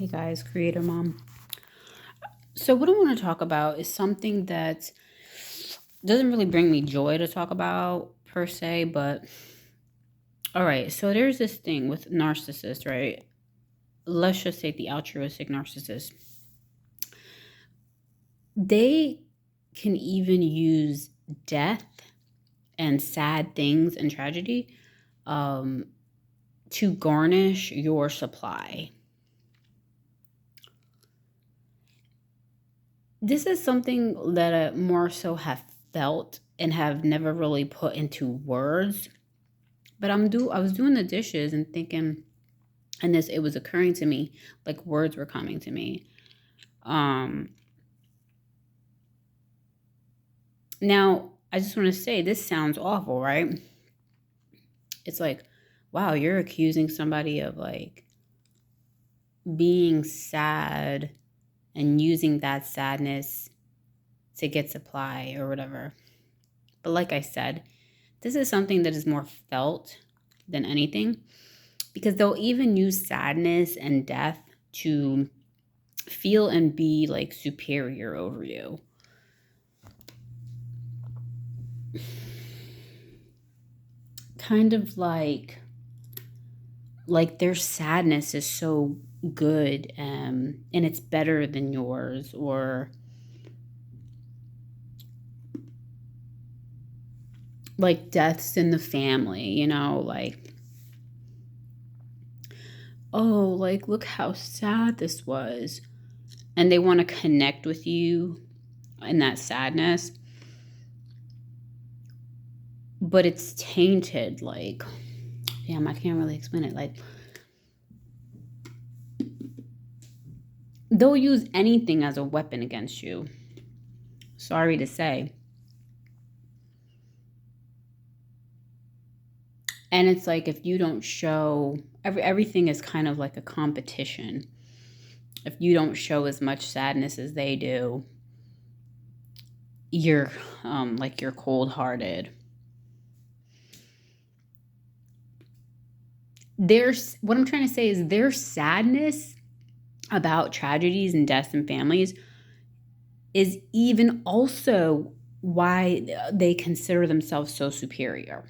Hey guys, Creator Mom. So, what I want to talk about is something that doesn't really bring me joy to talk about per se, but all right. So, there's this thing with narcissists, right? Let's just say the altruistic narcissist. They can even use death and sad things and tragedy um, to garnish your supply. This is something that I more so have felt and have never really put into words. But I was doing the dishes and thinking, and it was occurring to me, like words were coming to me. Um Now I just want to say this sounds awful, right? It's like, wow, you're accusing somebody of like being sad and using that sadness to get supply or whatever. But like I said, this is something that is more felt than anything because they'll even use sadness and death to feel and be like superior over you. Kind of like their sadness is so good and it's better than yours, or like deaths in the family, like, oh, like look how sad this was, and they want to connect with you in that sadness, but it's tainted. Like, damn, I can't really explain it. Like, they'll use anything as a weapon against you. Sorry to say. And it's like if you don't show everything is kind of like a competition. If you don't show as much sadness as they do, you're like you're cold-hearted. There's what I'm trying to say is their sadness about tragedies and deaths and families is even also why they consider themselves so superior.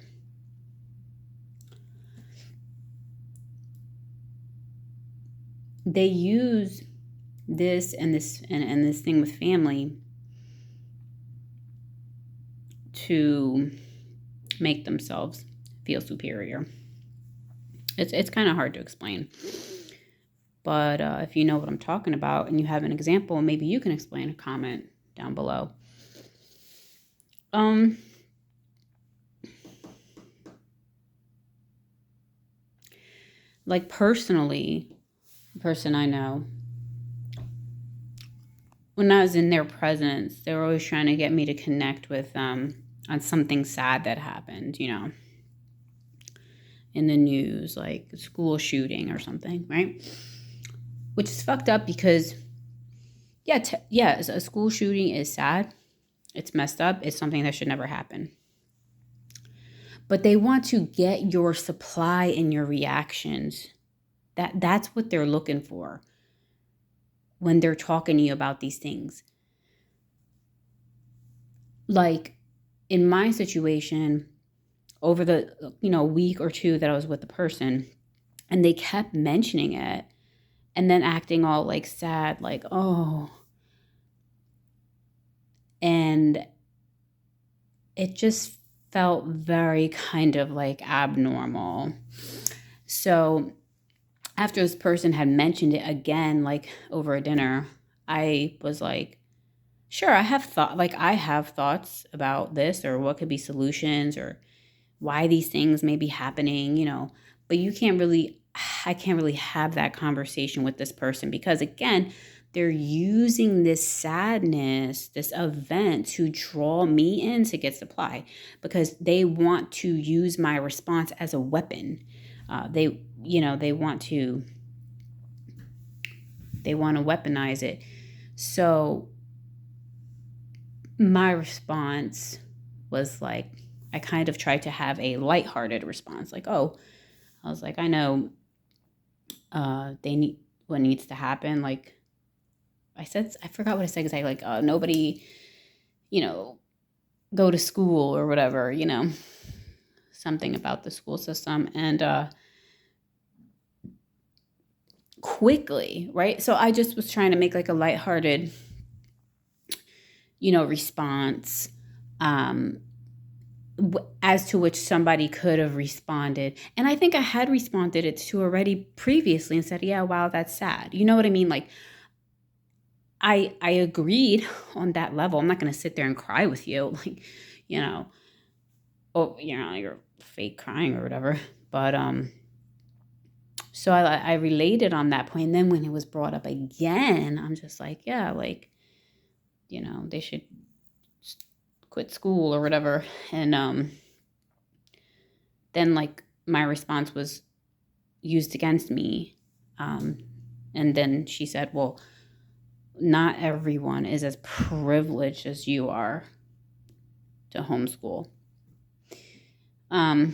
They use this thing with family to make themselves feel superior. It's kind of hard to explain. But if you know what I'm talking about and you have an example, maybe you can explain a comment down below. Like personally, the person I know, when I was in their presence, they were always trying to get me to connect with them on something sad that happened, in the news, like a school shooting or something, right? Which is fucked up because, yeah, a school shooting is sad. It's messed up. It's something that should never happen. But they want to get your supply and your reactions. That's what they're looking for when they're talking to you about these things. Like in my situation, over the week or two that I was with the person, and they kept mentioning it and then acting all like sad, like, oh. And it just felt very kind of like abnormal. So after this person had mentioned it again, like over a dinner, I was like, sure, I have thoughts about this or what could be solutions or why these things may be happening, but I can't really have that conversation with this person because again, they're using this sadness, this event to draw me in to get supply because they want to use my response as a weapon. They want to weaponize it. So my response was like, I kind of tried to have a lighthearted response, like, oh, I was like, I know they need what needs to happen. Like I forgot what I said exactly. Like, nobody, go to school or whatever, something about the school system. And quickly, right? So I just was trying to make like a lighthearted, response, as to which somebody could have responded. And I think I had responded it to already previously and said, yeah, wow, that's sad. You know what I mean? Like, I agreed on that level. I'm not going to sit there and cry with you, like, you're fake crying or whatever. But so I related on that point. And then when it was brought up again, I'm just like, yeah, like, they should quit school or whatever. And then like my response was used against me. And then she said, well, not everyone is as privileged as you are to homeschool. Now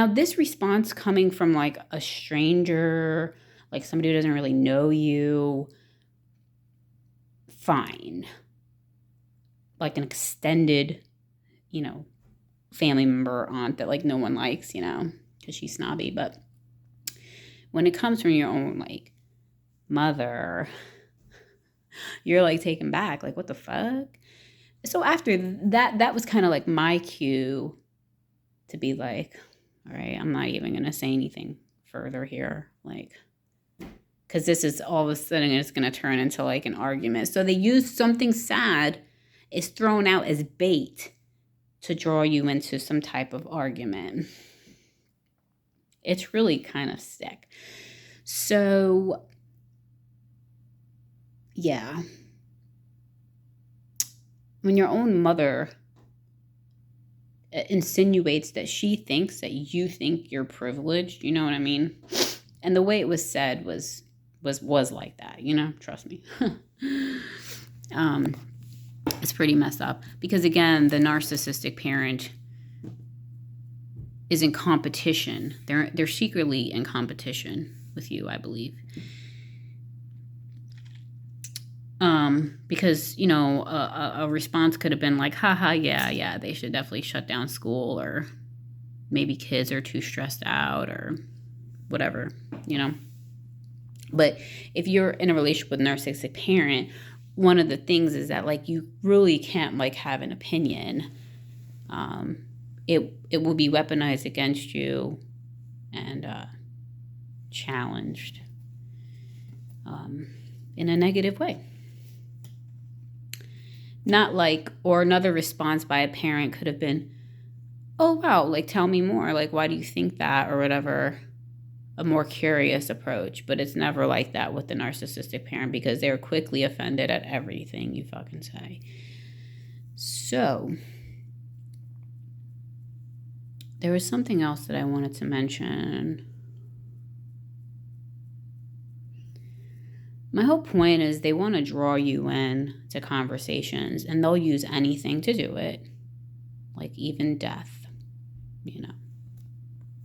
this response coming from like a stranger, like somebody who doesn't really know you, fine. Like an extended, family member or aunt that like no one likes, because she's snobby. But when it comes from your own like mother, you're like taken back, like what the fuck? So after that was kind of like my cue to be like, all right, I'm not even gonna say anything further here, like, because this is all of a sudden it's gonna turn into like an argument. So they use something sad is thrown out as bait to draw you into some type of argument. It's really kind of sick. So yeah, when your own mother insinuates that she thinks that you think you're privileged, you know what I mean? And the way it was said was like that, trust me. It's pretty messed up because again, the narcissistic parent is in competition. They're secretly in competition with you, I believe. Because, a response could have been like, haha, yeah, they should definitely shut down school, or maybe kids are too stressed out or whatever, But if you're in a relationship with a narcissistic parent, one of the things is that like you really can't like have an opinion. It will be weaponized against you and challenged in a negative way. Not like, or another response by a parent could have been, oh, wow, like, tell me more. Like, why do you think that, or whatever, a more curious approach. But it's never like that with the narcissistic parent because they're quickly offended at everything you fucking say. So, there was something else that I wanted to mention. My whole point is they want to draw you in to conversations and they'll use anything to do it, like even death,